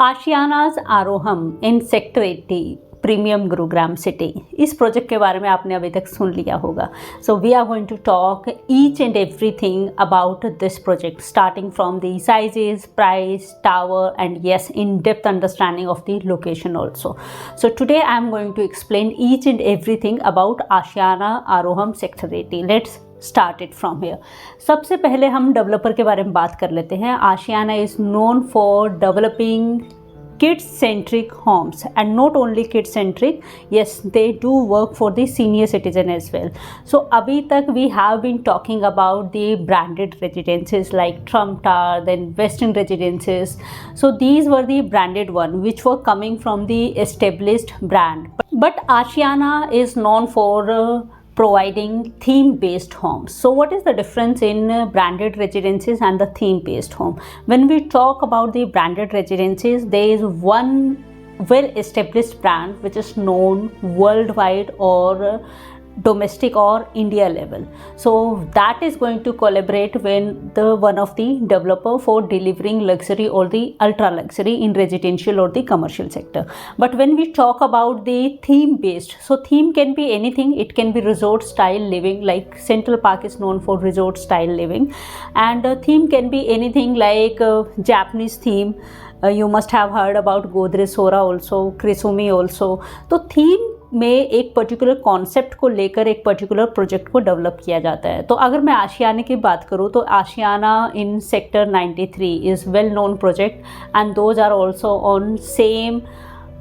आशियानाज Aroham in sector 80 premium Gurugram city. इस project के बारे में आपने अभी तक सुन लिया होगा। So we are going to talk each and everything about this project, starting from the sizes, price, tower and yes, in depth understanding of the location also. So today I am going to explain each and everything about Ashiana Aroham Sector 80. Let's start it from here. सबसे पहले हम developer के बारे में बात कर लेते हैं। Ashiana is known for developing kids centric homes, and not only kids centric, yes, they do work for the senior citizen as well. So abhi tak we have been talking about the branded residences like Trump Tower, then Western Residences. So these were the branded one which were coming from the established brand, but Ashiana is known for providing theme based homes. So what is the difference in branded residences and the theme based home? When we talk about the branded residences, there is one well established brand which is known worldwide or domestic or India level. So that is going to collaborate when the one of the developer for delivering luxury or the ultra luxury in residential or the commercial sector. But when we talk about the theme based, so theme can be anything. It can be resort style living, like Central Park is known for resort style living, and theme can be anything like Japanese theme. You must have heard about Godrej Sora also, Krisumi also. तो theme में एक particular concept को लेकर एक particular project को develop किया जाता है। तो अगर मैं आशियाना की बात करूँ तो Ashiana in sector 93 is well known project, and those are also on same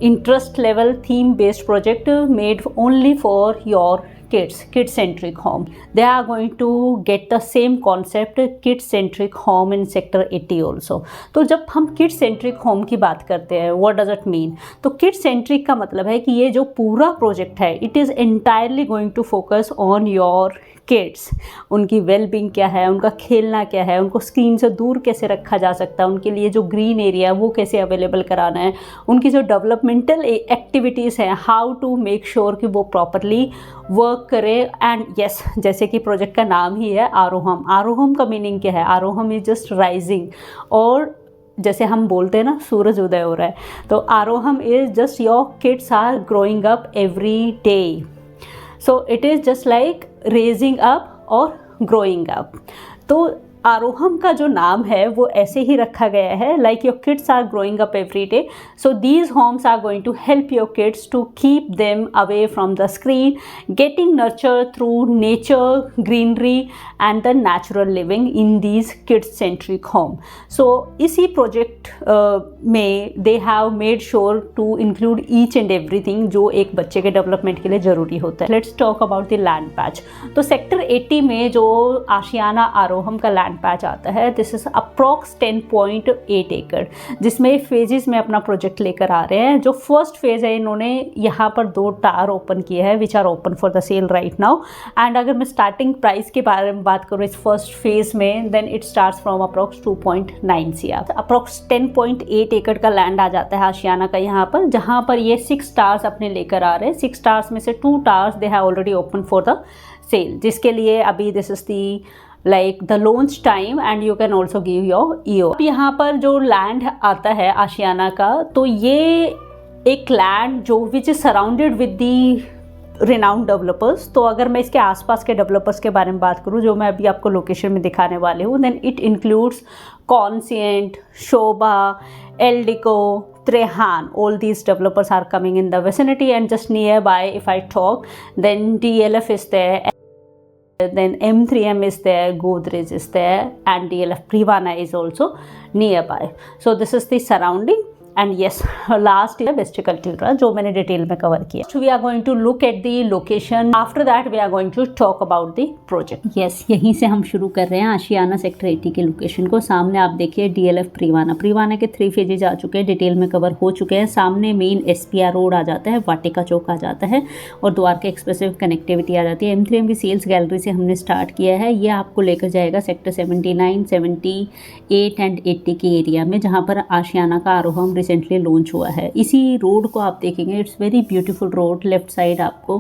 interest level theme based project made only for your kid centric home. They are going to get the same concept kid centric home in sector 80 also. तो जब हम kid centric home की बात करते हैं, what does it mean? तो kid centric का मतलब है कि ये जो पूरा प्रोजेक्ट है, it is entirely going to focus on your kids. उनकी वेलबींग क्या है, उनका खेलना क्या है, उनको स्क्रीन से दूर कैसे रखा जा सकता है, उनके लिए जो ग्रीन एरिया वो कैसे अवेलेबल कराना है, उनकी जो डेवलपमेंटल एक्टिविटीज़ हैं, हाउ टू मेक श्योर कि वो प्रॉपरली वर्क करे। एंड यस, जैसे कि प्रोजेक्ट का नाम ही है आरोहम। आरोहम का मीनिंग क्या है? आरोहम इज जस्ट राइजिंग, और जैसे हम बोलते हैं ना सूरज उदय हो रहा है, तो Aarohum is just your kids are growing up every day. So it is just like raising up or growing up. तो आरोहम का जो नाम है वो ऐसे ही रखा गया है, like your kids are growing up every day, so these homes are going to help your kids to keep them away from the screen, getting nurture through nature, greenery and the natural living in these kids centric home. So इसी project में they have made sure to include each and everything जो एक बच्चे के development के लिए ज़रूरी होता है। Let's talk about the land patch. तो सेक्टर 80 में जो आशियाना आरोहम का लैंड पैच आता है, दिस इज अप्रॉक्स 10.8 एकड़, जिसमें फेजेस में अपना प्रोजेक्ट लेकर आ रहे हैं। जो फर्स्ट फेज है, इन्होंने यहाँ पर 2 टावर ओपन किए हैं which are open for the sale right now. And अगर मैं स्टार्टिंग प्राइस के बारे में बात करूँ इस फर्स्ट फेज में, then it starts from approx 2.9 CR। Approx 10.8 एकड़ का लैंड आ जाता है आशियाना का यहाँ पर, जहाँ पर ये 6 टावर्स अपने लेकर आ रहे हैं। 6 टावर्स में से 2 towers they have already open for the sale, जिसके लिए अभी this is the like the launch time and you can also give your EO। यहाँ पर जो लैंड आता है आशियाना का, तो ये एक लैंड जो which is surrounded with the renowned developers. तो अगर मैं इसके आसपास के डेवलपर्स के बारे में बात करूँ जो मैं अभी आपको लोकेशन में दिखाने वाले हूँ, then it includes Conscient, Sobha, Eldeco, Trehan. All these developers are coming in the vicinity, and just nearby if I talk, then DLF is there, then M3M is there, Godrej is there, and DLF Privana is also nearby. So this is the surrounding. And yes, last is West Cultura, जो मैंने detail में cover किया। So we are going to look at the location. After that we are going to talk about the project. Yes, यहीं से हम शुरू कर रहे हैं आशियाना सेक्टर 80 के लोकेशन को। सामने आप देखिए DLF प्रीवाना। प्रीवाना के 3 फेजेज आ चुके हैं, डिटेल में कवर हो चुके हैं। सामने मेन SPR रोड आ जाता है, वाटिका चौक आ जाता है, और द्वारका एक्सप्रेस वे कनेक्टिविटी आ जाती है। M3M की सेल्स गैलरी से हमने स्टार्ट किया है। ये आपको लेकर जाएगा सेक्टर 79, 78 एंड 80 के एरिया में, जहाँ पर आशियाना का आरोहम रिसेंटली लॉन्च हुआ है। इसी रोड को आप देखेंगे, it's very beautiful road, left side आपको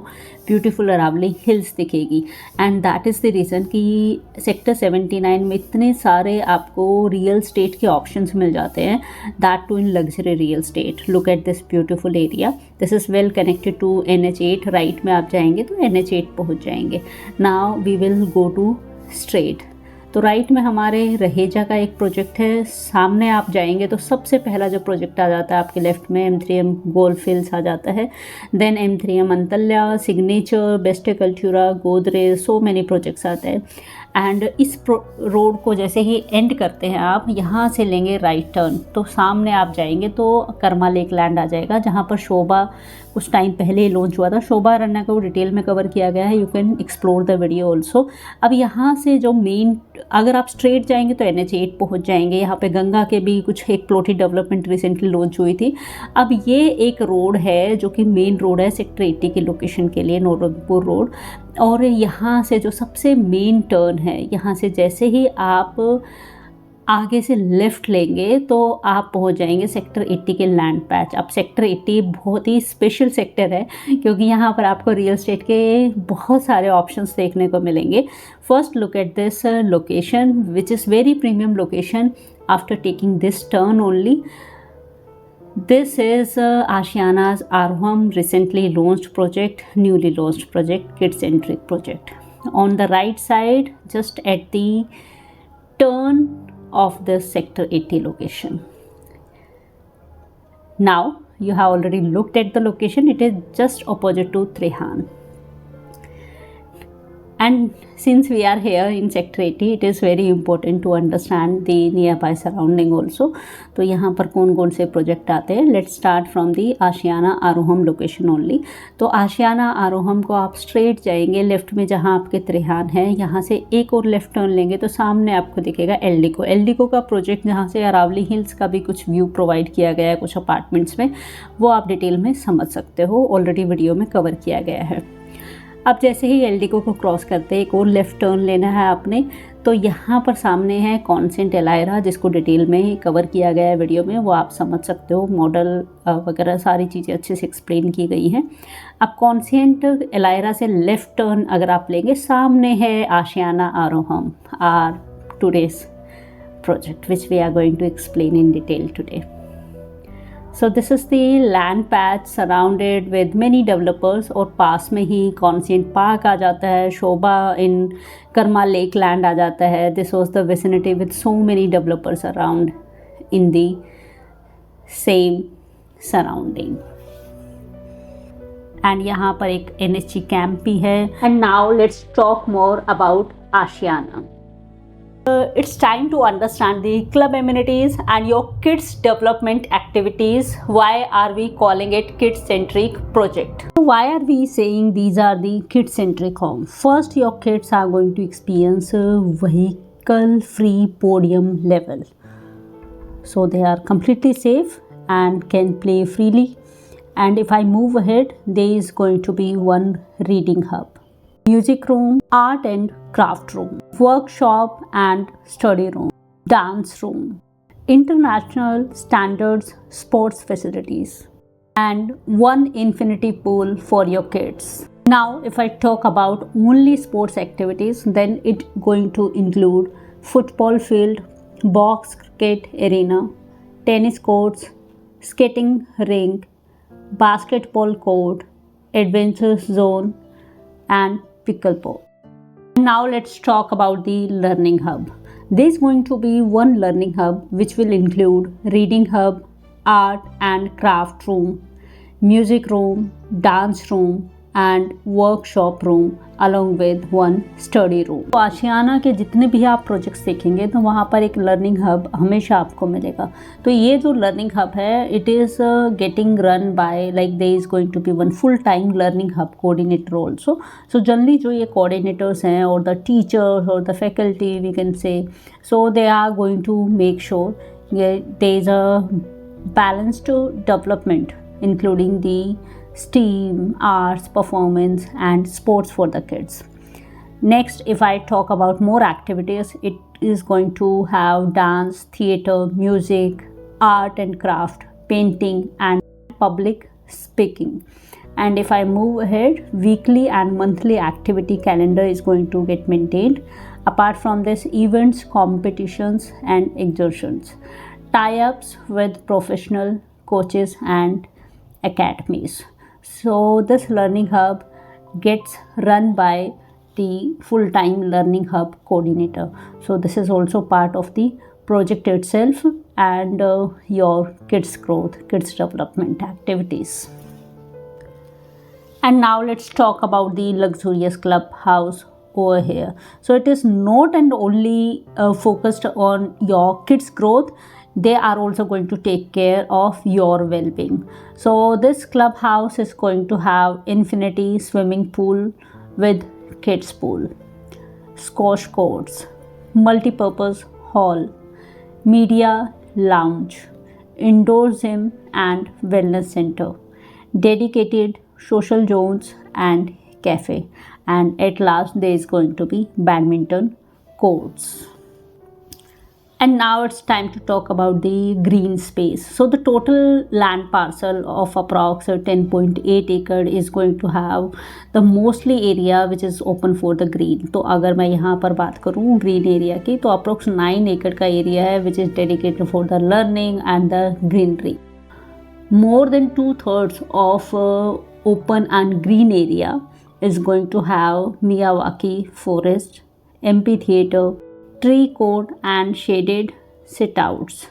ब्यूटीफुल अरावली हिल्स दिखेगी and that is the reason कि सेक्टर 79 में इतने सारे आपको रियल स्टेट के ऑप्शंस मिल जाते हैं, that too in luxury real estate. Look at this beautiful area, this is well connected to NH8। Right में आप जाएंगे तो NH8 पहुँच जाएंगे। Now we will go to straight. तो राइट में हमारे रहेजा का एक प्रोजेक्ट है, सामने आप जाएंगे तो सबसे पहला जो प्रोजेक्ट आ जाता है आपके लेफ्ट में M3M गोल्फ हिल्स आ जाता है, then M3M Antalya, Signature, best Cultura, Godrej, so many projects आते हैं। एंड इस रोड को जैसे ही एंड करते हैं आप, यहाँ से लेंगे राइट टर्न तो सामने आप जाएंगे तो कर्मा लेक लैंड आ जाएगा, जहाँ पर शोभा कुछ टाइम पहले ही लॉन्च हुआ था। शोभा रन्ना को डिटेल में कवर किया गया है, you can explore the video also. अब यहाँ से जो मेन, अगर आप स्ट्रेट जाएंगे तो NH8 पहुँच जाएंगे। यहाँ पे गंगा के भी कुछ एक प्लॉटेड डेवलपमेंट रिसेंटली लॉन्च हुई थी। अब ये एक रोड है जो कि मेन रोड है सेक्टर 80 की लोकेशन के लिए, नौरंगपुर रोड। और यहाँ से जो सबसे मेन टर्न है, यहाँ से जैसे ही आप आगे से लेफ़्ट लेंगे तो आप पहुँच जाएंगे सेक्टर 80 के लैंड पैच। अब सेक्टर 80 बहुत ही स्पेशल सेक्टर है क्योंकि यहाँ पर आपको रियल एस्टेट के बहुत सारे ऑप्शंस देखने को मिलेंगे। First look at this location which is very premium location after taking this turn only. This is Ashiana's Aroham recently launched project, newly launched project, kid-centric project. On the right side, just at the turn of the sector 80 location. Now you have already looked at the location. It is just opposite to Trehan. And since we are here in sector 80, it is very important to understand the nearby surrounding also. तो यहाँ पर कौन कौन से project आते हैं। Let's start from the Ashiana Aarohum location only. तो आशियाना आरोहम को आप स्ट्रेट जाएंगे, लेफ्ट में जहाँ आपके त्रिहान है, यहाँ से एक और लेफ्ट टर्न लेंगे तो सामने आपको दिखेगा एल्डिको का प्रोजेक्ट, जहाँ से अरावली हिल्स का भी कुछ व्यू प्रोवाइड किया गया है कुछ अपार्टमेंट्स में, वो आप डिटेल में समझ सकते हो, ऑलरेडी वीडियो में कवर किया गया है। अब जैसे ही एल्डिको को क्रॉस करते एक और लेफ़्ट टर्न लेना है आपने, तो यहाँ पर सामने है कॉन्सेंट एलायरा, जिसको डिटेल में कवर किया गया है वीडियो में, वो आप समझ सकते हो, मॉडल वगैरह सारी चीज़ें अच्छे से एक्सप्लेन की गई हैं। अब कॉन्सेंट एलायरा से लेफ़्ट टर्न अगर आप लेंगे, सामने है Ashiana Aarohum, our today's project which we are going to explain in detail today. So this is the land patch surrounded with many developers और पास में ही कॉन्सेंट पार्क आ जाता है, शोभा इन कर्मा लेक लैंड आ जाता है। This was the vicinity with so many developers around in the same surrounding. And यहाँ पर एक NHG camp भी है। And now let's talk more about Ashiana. It's time to understand the club amenities and your kids development activities. Why are we calling it kid-centric project? Why are we saying these are the kid-centric home? First, your kids are going to experience a vehicle-free podium level. So they are completely safe and can play freely. And if I move ahead, there is going to be one reading hub, music room, art and craft room, workshop and study room, dance room, international standards sports facilities, and one infinity pool for your kids. Now if I talk about only sports activities, then it going to include football field, box cricket arena, tennis courts, skating rink, basketball court, adventure zone and pickleball. Now let's talk about the learning hub. There is going to be one learning hub which will include reading hub, art and craft room, music room, dance room and workshop room along with one study room. तो आशियाना के जितने भी आप projects देखेंगे तो वहाँ पर एक लर्निंग हब हमेशा आपको मिलेगा। तो ये जो लर्निंग हब है, it is getting run by like there is going to be one full time learning hub coordinator also. So generally जो ये कोऑर्डिनेटर्स हैं और द टीचर्स और the faculty we can say, so they are going to make sure there is a balanced development including the STEAM, arts, performance and sports for the kids. Next, if I talk about more activities, it is going to have dance, theatre, music, art and craft, painting, and public speaking. And if I move ahead, weekly and monthly activity calendar is going to get maintained. Apart from this, events, competitions, and exertions, tie-ups with professional coaches and academies. So this learning hub gets run by the full-time learning hub coordinator. So this is also part of the project itself and your kids growth, kids development activities. And now let's talk about the luxurious clubhouse over here. So it is not and only focused on your kids growth, they are also going to take care of your well-being. So this clubhouse is going to have infinity swimming pool with kids pool, squash courts, multi-purpose hall, media lounge, indoor gym and wellness center, dedicated social zones and cafe, and at last there is going to be badminton courts. And now it's time to talk about the green space. So the total land parcel of approx 10.8 acre is going to have the mostly area which is open for the green. तो अगर मैं यहाँ पर बात करूँ green area की, तो approx 9 acre का area है which is dedicated for the learning and the greenery. More than 2/3 of open and green area is going to have Miyawaki forest, amphitheater, tree court and shaded sit-outs,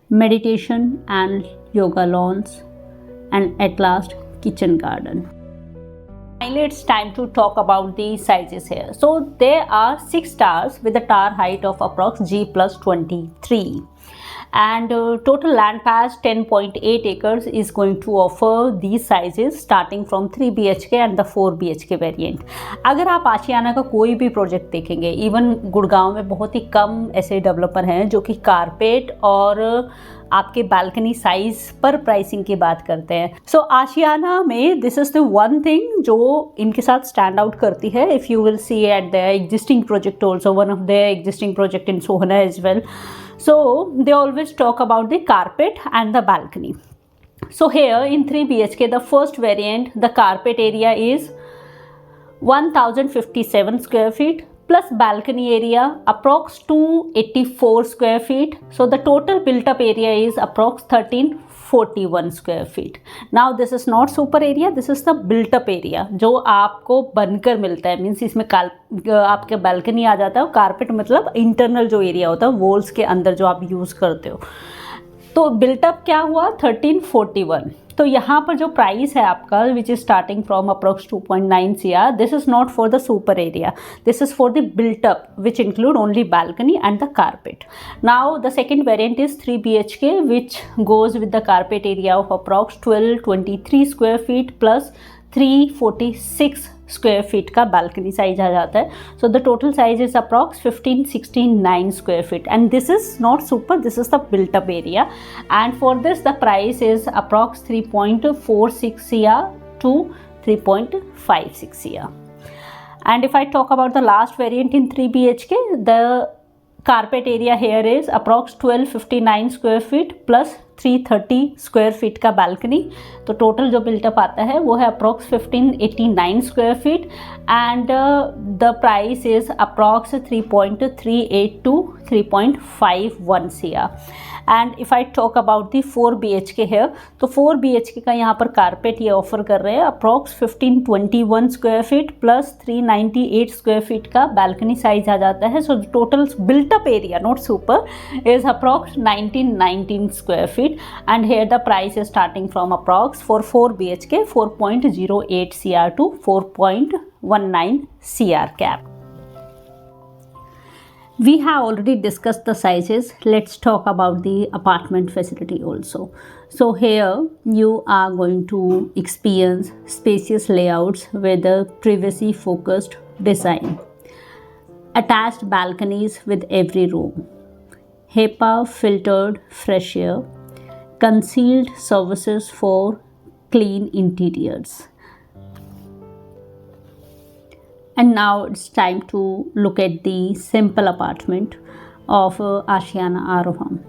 meditation and yoga lawns, and at last kitchen garden. Finally, it's time to talk about the sizes here. So there are 6 stars with a tower height of approx G plus 23. And total land pass 10.8 acres is going to offer these sizes starting from 3 BHK and the 4 BHK variant. अगर आप आशियाना का कोई भी project देखेंगे, even Gurgaon में बहुत ही कम ऐसे developer हैं जो कि कारपेट और आपके बालकनी साइज पर प्राइसिंग की बात करते हैं. सो आशियाना में this is the one thing जो इनके साथ स्टैंड आउट करती है. If you will see at the existing project also, one of the existing project in Sohna as well. So they always talk about the carpet and the balcony. So here in 3 BHK, the first variant, the carpet area is 1057 square feet plus balcony area approx 284 square feet. So the total built up area is approx 1341 square feet. Now this is not super area, this is the built up area जो आपको बनकर मिलता है. Means इसमें आपके balcony आ जाता है. Carpet मतलब इंटरनल जो एरिया होता है वॉल्स के अंदर जो आप यूज़ करते हो. तो बिल्टअप क्या हुआ 1341. तो यहाँ पर जो प्राइस है आपका which is starting from approx 2.9 CR, this is not for the super area, this is for the built up which include only balcony and the carpet. Now the second variant is 3 BHK which goes with the carpet area of approx 1223 square feet plus 346 square feet का balcony size आ जाता है. So the total size is approx 1569 square feet and this is not super, this is the built up area. And for this the price is approx 3.46 CR to 3.56 CR. And if I talk about the last variant in 3 BHK, the carpet area here is approx 1259 square feet plus 330 square feet का balcony. तो total जो built up आता है वो है approx 1589 square feet and the price is approx 3.38 to 3.51 CR. And if I talk about the 4 BHK है, तो 4 BHK का यहाँ पर कारपेट ये ऑफर कर रहे हैं approx 1521 square feet plus 398 square feet का बालकनी साइज आ जाता है. So total built up area not super is approx 1919 square feet and here the price is starting from approx for 4 BHK 4.08 CR to 4.19 CR cap. We have already discussed the sizes. Let's talk about the apartment facility also. So here you are going to experience spacious layouts with a privacy focused design, attached balconies with every room, HEPA filtered fresh air, concealed services for clean interiors. And now it's time to look at the simple apartment of Ashiana Aaroham.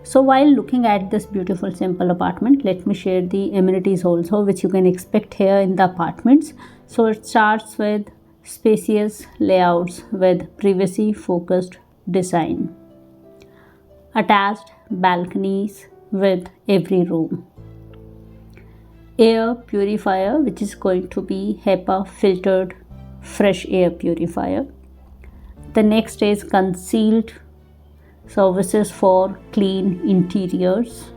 So while looking at this beautiful simple apartment, let me share the amenities also which you can expect here in the apartments. So it starts with spacious layouts with privacy focused design, attached balconies with every room, air purifier which is going to be HEPA filtered fresh air purifier. The next is concealed services for clean interiors,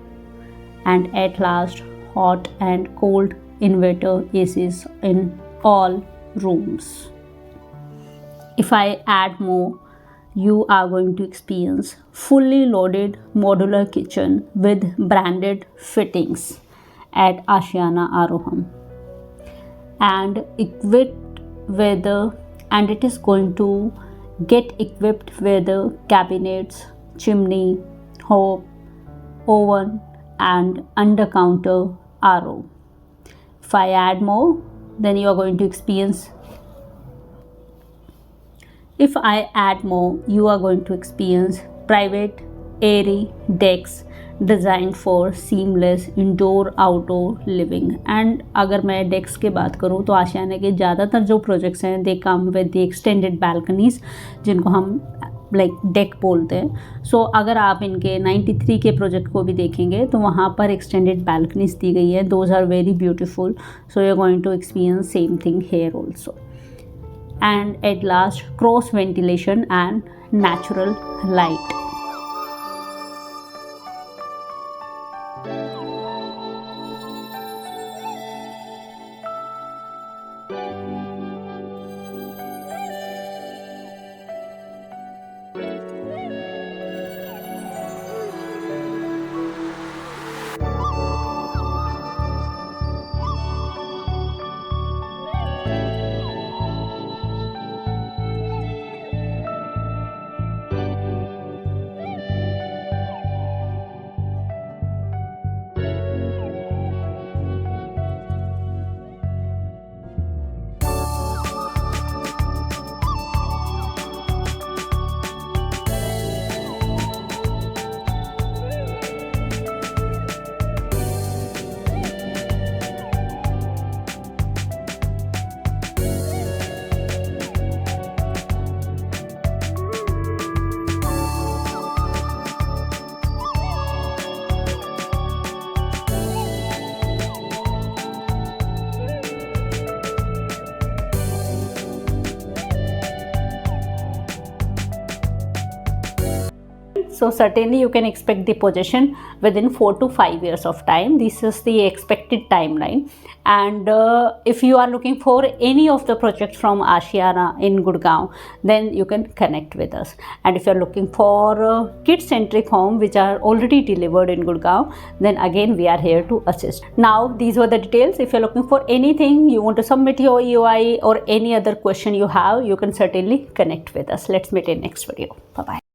and at last hot and cold inverter ACs in all rooms. If I add more, you are going to experience fully loaded modular kitchen with branded fittings at Ashiana Aroham, and equipped with and it is going to get equipped with cabinets, chimney, hob, oven and under counter RO. If I add more, then you are going to experience private airy decks designed for seamless indoor outdoor living. And अगर मैं डेक्स की बात करूँ तो आशियाना के ज़्यादातर जो projects हैं they come with the extended balconies, जिनको हम लाइक डेक बोलते हैं. सो अगर आप इनके 93 के प्रोजेक्ट को भी देखेंगे तो वहाँ पर एक्सटेंडेड बैल्कनीज दी गई है. Those are very beautiful. So you are going to experience same thing here also. And at last, cross ventilation and natural light. So certainly you can expect the possession within 4 to 5 years of time. This is the expected timeline. And if you are looking for any of the projects from Ashiana in Gurgaon, then you can connect with us. And if you are looking for kid-centric home which are already delivered in Gurgaon, then again we are here to assist. Now these were the details. If you are looking for anything, you want to submit your EOI or any other question you have, you can certainly connect with us. Let's meet in next video. Bye bye.